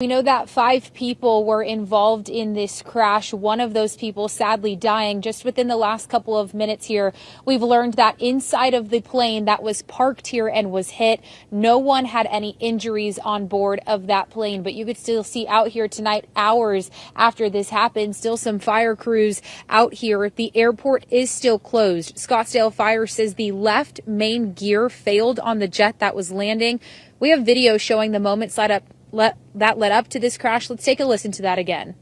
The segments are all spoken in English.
We know that 5 people were involved in this crash, one of those people sadly dying just within the last couple of minutes here. We've learned that inside of the plane that was parked here and was hit, no one had any injuries on board of that plane. But you could still see out here tonight, hours after this happened, still some fire crews out here. The airport is still closed. Scottsdale Fire says the left main gear failed on the jet that was landing. We have video showing the moments that led up to this crash. Let's take a listen to that again.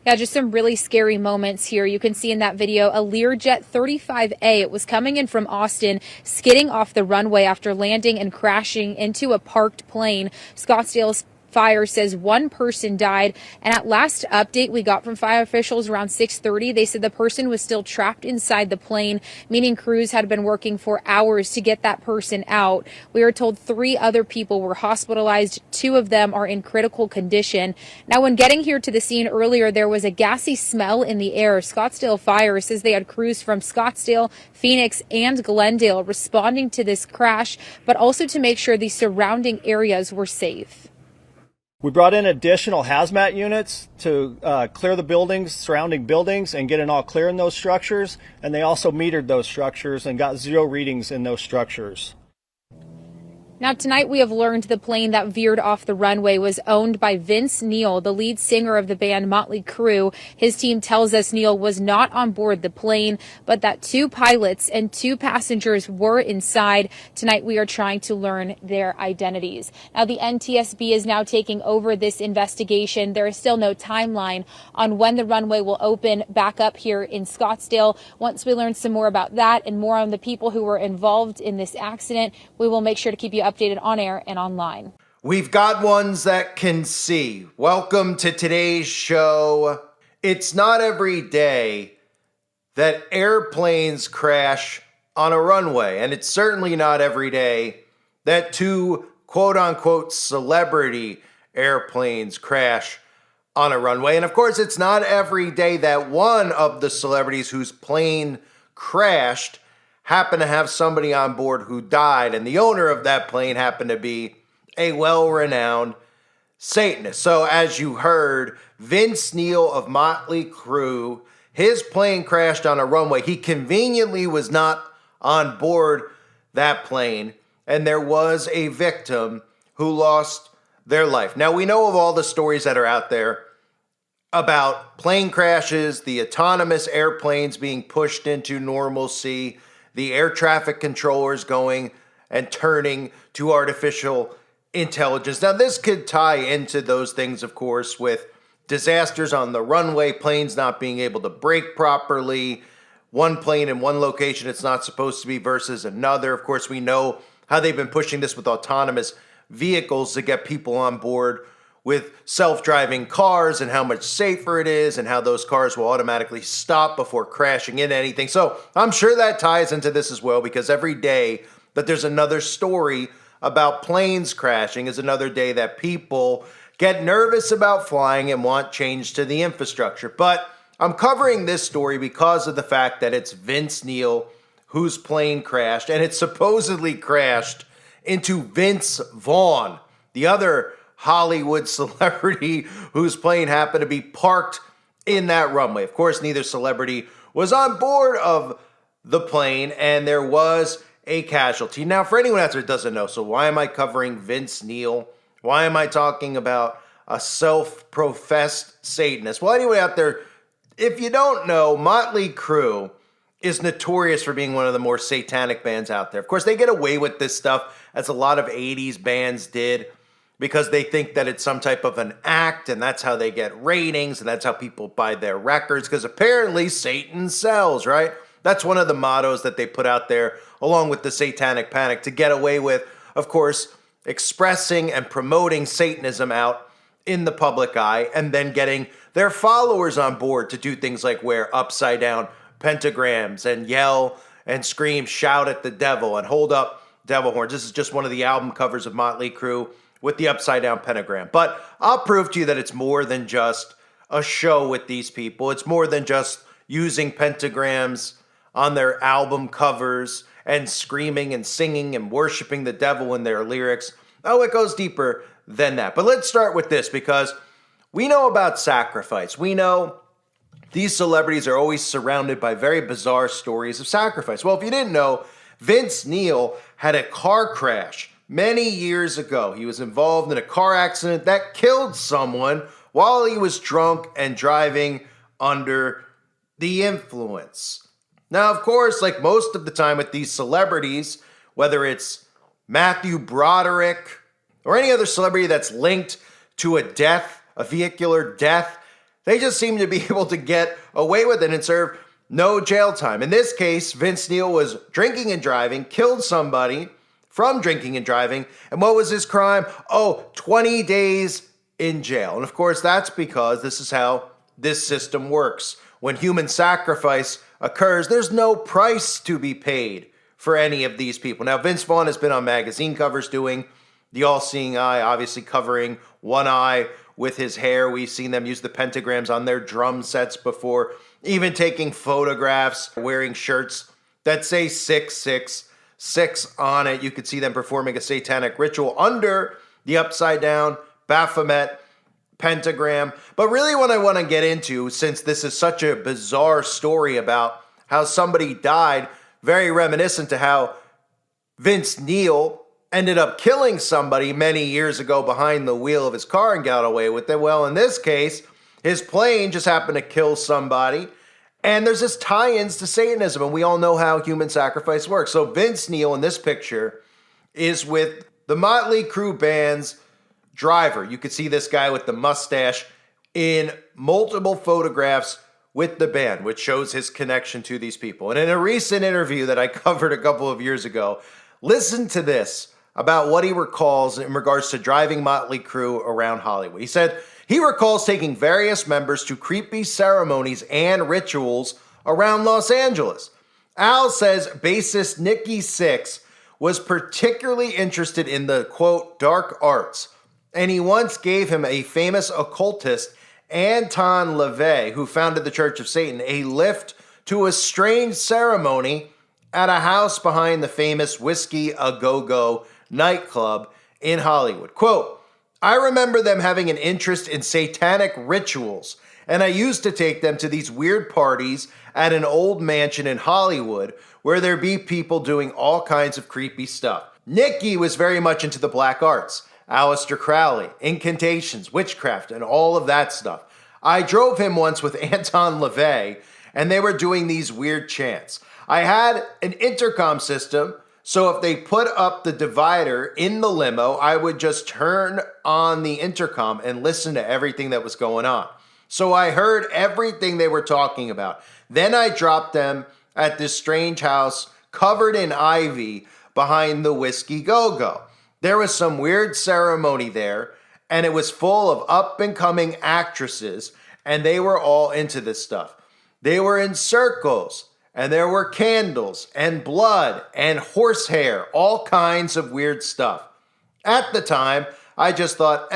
Yeah, just some really scary moments here. You can see in that video a Learjet 35A. It was coming in from Austin, skidding off the runway after landing and crashing into a parked plane. Scottsdale's Fire says 1 person died, and at last update we got from fire officials around 6:30, they said the person was still trapped inside the plane, meaning crews had been working for hours to get that person out. We are told 3 other people were hospitalized. 2 of them are in critical condition. Now, when getting here to the scene earlier, there was a gassy smell in the air. Scottsdale Fire says they had crews from Scottsdale, Phoenix, and Glendale responding to this crash, but also to make sure the surrounding areas were safe. We brought in additional hazmat units to clear the buildings, surrounding buildings, and get an all clear in those structures. And they also metered those structures and got 0 readings in those structures. Now, tonight we have learned the plane that veered off the runway was owned by Vince Neil, the lead singer of the band Mötley Crüe. His team tells us Neil was not on board the plane, but that 2 pilots and 2 passengers were inside. Tonight we are trying to learn their identities. Now, the NTSB is now taking over this investigation. There is still no timeline on when the runway will open back up here in Scottsdale. Once we learn some more about that and more on the people who were involved in this accident, we will make sure to keep you updated on air and online. We've got ones that can see. Welcome to today's show. It's not every day that airplanes crash on a runway, and it's certainly not every day that 2 quote-unquote celebrity airplanes crash on a runway. And of course, it's not every day that one of the celebrities whose plane crashed happened to have somebody on board who died, and the owner of that plane happened to be a well-renowned Satanist. So as you heard, Vince Neil of Motley Crüe, his plane crashed on a runway. He conveniently was not on board that plane, and there was a victim who lost their life. Now, we know of all the stories that are out there about plane crashes, the autonomous airplanes being pushed into normalcy, the air traffic controllers going and turning to artificial intelligence. Now, this could tie into those things, of course, with disasters on the runway, planes not being able to brake properly, one plane in one location it's not supposed to be versus another. Of course, we know how they've been pushing this with autonomous vehicles to get people on board with self-driving cars and how much safer it is and how those cars will automatically stop before crashing into anything. So I'm sure that ties into this as well, because every day that there's another story about planes crashing is another day that people get nervous about flying and want change to the infrastructure. But I'm covering this story because of the fact that it's Vince Neil whose plane crashed, and it supposedly crashed into Vince Vaughn, the other Hollywood celebrity whose plane happened to be parked in that runway. Of course, neither celebrity was on board of the plane, and there was a casualty. Now, for anyone out there that doesn't know, so why am I covering Vince Neil? Why am I talking about a self-professed Satanist? Well, anyway out there, if you don't know, Motley Crüe is notorious for being one of the more satanic bands out there. Of course, they get away with this stuff, as a lot of 80s bands did, because they think that it's some type of an act, and that's how they get ratings, and that's how people buy their records, because apparently Satan sells, right? That's one of the mottos that they put out there, along with the Satanic Panic, to get away with, of course, expressing and promoting Satanism out in the public eye, and then getting their followers on board to do things like wear upside-down pentagrams and yell and scream, shout at the devil, and hold up devil horns. This is just one of the album covers of Motley Crüe with the upside down pentagram. But I'll prove to you that it's more than just a show with these people. It's more than just using pentagrams on their album covers and screaming and singing and worshiping the devil in their lyrics. Oh, it goes deeper than that. But let's start with this, because we know about sacrifice. We know these celebrities are always surrounded by very bizarre stories of sacrifice. Well, if you didn't know, Vince Neil had a car crash many years ago. He was involved in a car accident that killed someone while he was drunk and driving under the influence. Now, of course, like most of the time with these celebrities, whether it's Matthew Broderick or any other celebrity that's linked to a death, a vehicular death, they just seem to be able to get away with it and serve no jail time. In this case, Vince Neil was drinking and driving, killed somebody from drinking and driving. And what was his crime? 20 days in jail. And of course, that's because this is how this system works. When human sacrifice occurs, there's no price to be paid for any of these people. Now, Vince Vaughn has been on magazine covers doing the all-seeing eye, obviously covering one eye with his hair. We've seen them use the pentagrams on their drum sets before, even taking photographs, wearing shirts that say 666 on it. You could see them performing a satanic ritual under the upside down Baphomet pentagram. But really what I want to get into, since this is such a bizarre story about how somebody died, very reminiscent to how Vince Neil ended up killing somebody many years ago behind the wheel of his car and got away with it. Well, in this case, his plane just happened to kill somebody. And there's this tie-ins to Satanism, and we all know how human sacrifice works. So Vince Neil in this picture is with the Mötley Crüe band's driver. You could see this guy with the mustache in multiple photographs with the band, which shows his connection to these people. And in a recent interview that I covered a couple of years ago, listen to this about what he recalls in regards to driving Mötley Crüe around Hollywood. He said he recalls taking various members to creepy ceremonies and rituals around Los Angeles. Al says bassist Nikki Sixx was particularly interested in the, quote, dark arts, and he once gave him a famous occultist, Anton LaVey, who founded the Church of Satan, a lift to a strange ceremony at a house behind the famous Whiskey A Go-Go nightclub in Hollywood. Quote, I remember them having an interest in satanic rituals, and I used to take them to these weird parties at an old mansion in Hollywood where there'd be people doing all kinds of creepy stuff. Nikki was very much into the black arts, Aleister Crowley, incantations, witchcraft, and all of that stuff. I drove him once with Anton LaVey, and they were doing these weird chants. I had an intercom system, so if they put up the divider in the limo, I would just turn on the intercom and listen to everything that was going on. So I heard everything they were talking about. Then I dropped them at this strange house covered in ivy behind the Whiskey Go-Go. There was some weird ceremony there, and it was full of up-and-coming actresses, and they were all into this stuff. They were in circles, and there were candles, and blood, and horsehair, all kinds of weird stuff. At the time, I just thought,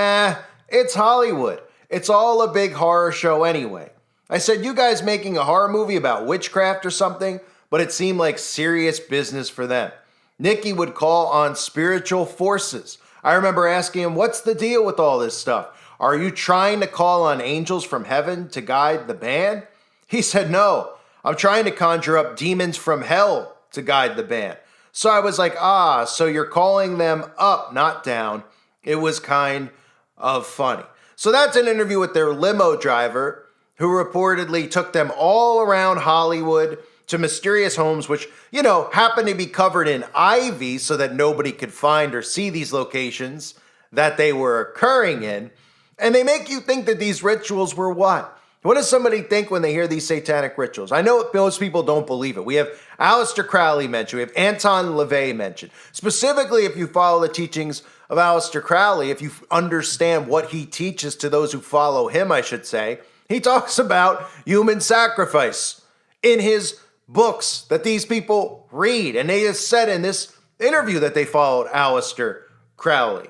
it's Hollywood. It's all a big horror show anyway. I said, you guys making a horror movie about witchcraft or something? But it seemed like serious business for them. Nikki would call on spiritual forces. I remember asking him, what's the deal with all this stuff? Are you trying to call on angels from heaven to guide the band? He said, no, I'm trying to conjure up demons from hell to guide the band. So I was like, so you're calling them up, not down. It was kind of funny. So that's an interview with their limo driver, who reportedly took them all around Hollywood to mysterious homes, which, happened to be covered in ivy so that nobody could find or see these locations that they were occurring in. And they make you think that these rituals were what? What does somebody think when they hear these satanic rituals? I know most people don't believe it. We have Aleister Crowley mentioned. We have Anton LaVey mentioned. Specifically, if you follow the teachings of Aleister Crowley, if you understand what he teaches to those who follow him, I should say, he talks about human sacrifice in his books that these people read. And they just said in this interview that they followed Aleister Crowley.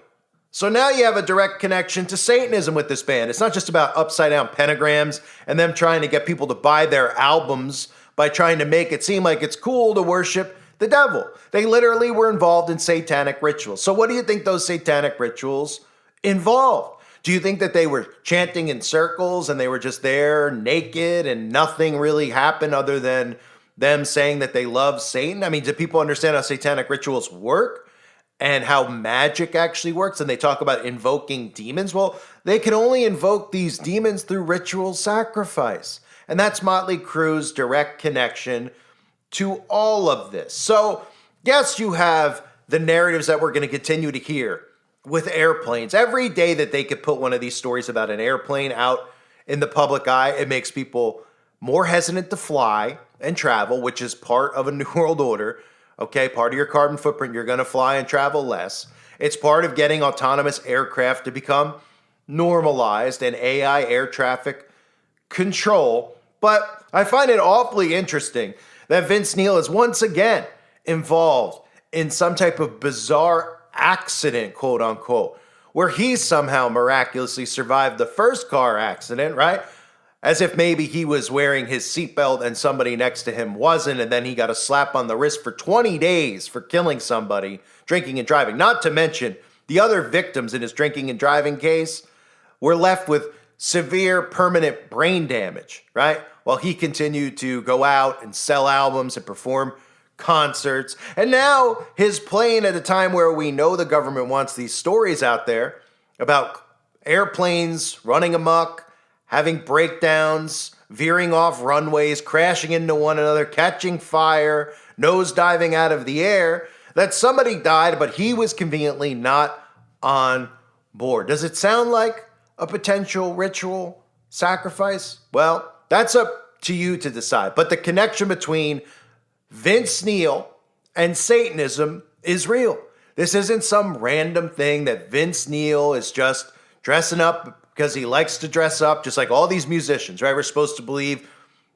So now you have a direct connection to Satanism with this band. It's not just about upside down pentagrams and them trying to get people to buy their albums by trying to make it seem like it's cool to worship the devil. They literally were involved in satanic rituals. So what do you think those satanic rituals involved? Do you think that they were chanting in circles and they were just there naked and nothing really happened other than them saying that they love Satan? I mean, do people understand how satanic rituals work and how magic actually works? And they talk about invoking demons. Well, they can only invoke these demons through ritual sacrifice. And that's Mötley Crüe's direct connection to all of this. So, yes, you have the narratives that we're going to continue to hear with airplanes. Every day that they could put one of these stories about an airplane out in the public eye, it makes people more hesitant to fly and travel, which is part of a New World Order. Okay, part of your carbon footprint, you're going to fly and travel less. It's part of getting autonomous aircraft to become normalized and AI air traffic control. But I find it awfully interesting that Vince Neil is once again involved in some type of bizarre accident, quote unquote, where he somehow miraculously survived the first car accident, right? As if maybe he was wearing his seatbelt and somebody next to him wasn't, and then he got a slap on the wrist for 20 days for killing somebody, drinking and driving. Not to mention the other victims in his drinking and driving case were left with severe permanent brain damage, right? While he continued to go out and sell albums and perform concerts. And now his plane, at a time where we know the government wants these stories out there about airplanes running amok, having breakdowns, veering off runways, crashing into one another, catching fire, nosediving out of the air, that somebody died, but he was conveniently not on board. Does it sound like a potential ritual sacrifice? Well, that's up to you to decide. But the connection between Vince Neil and Satanism is real. This isn't some random thing that Vince Neil is just dressing up because he likes to dress up, just like all these musicians, right? We're supposed to believe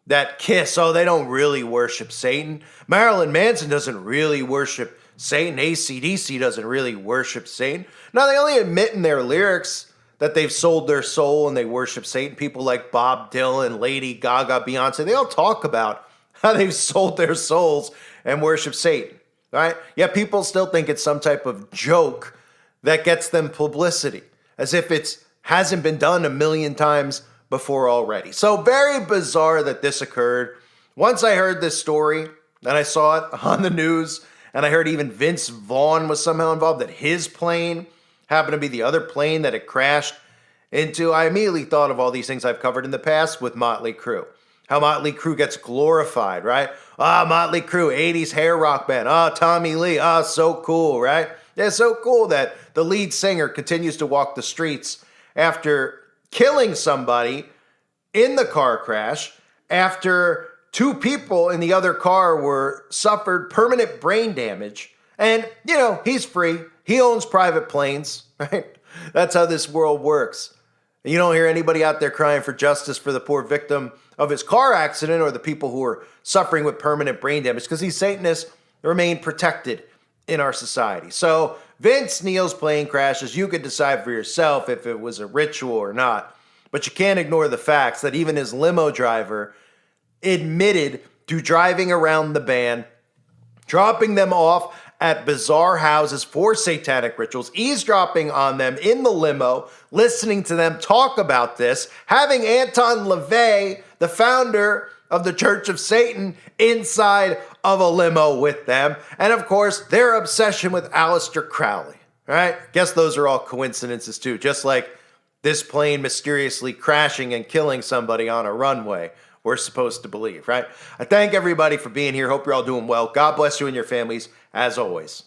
that Kiss, oh, they don't really worship Satan. Marilyn Manson doesn't really worship Satan. AC/DC doesn't really worship Satan. Now, they only admit in their lyrics that they've sold their soul and they worship Satan. People like Bob Dylan, Lady Gaga, Beyonce, they all talk about how they've sold their souls and worship Satan, right? Yet people still think it's some type of joke that gets them publicity, as if it's hasn't been done a million times before already. So very bizarre that this occurred. Once I heard this story and I saw it on the news, and I heard even Vince Vaughn was somehow involved, that his plane happened to be the other plane that it crashed into, I immediately thought of all these things I've covered in the past with Mötley Crüe. How Mötley Crüe gets glorified, right? Mötley Crüe, 80s hair rock band. Tommy Lee, so cool, right? Yeah, so cool that the lead singer continues to walk the streets after killing somebody in the car crash, after two people in the other car suffered permanent brain damage. And, he's free. He owns private planes, right? That's how this world works. You don't hear anybody out there crying for justice for the poor victim of his car accident or the people who are suffering with permanent brain damage, because these Satanists remain protected in our society. So Vince Neil's plane crashes. You could decide for yourself if it was a ritual or not. But you can't ignore the facts that even his limo driver admitted to driving around the band, dropping them off at bizarre houses for satanic rituals, eavesdropping on them in the limo, listening to them talk about this, having Anton LaVey, the founder of the Church of Satan, inside of a limo with them. And of course, their obsession with Aleister Crowley, right? Guess those are all coincidences too, just like this plane mysteriously crashing and killing somebody on a runway. We're supposed to believe, right? I thank everybody for being here. Hope you're all doing well. God bless you and your families, as always.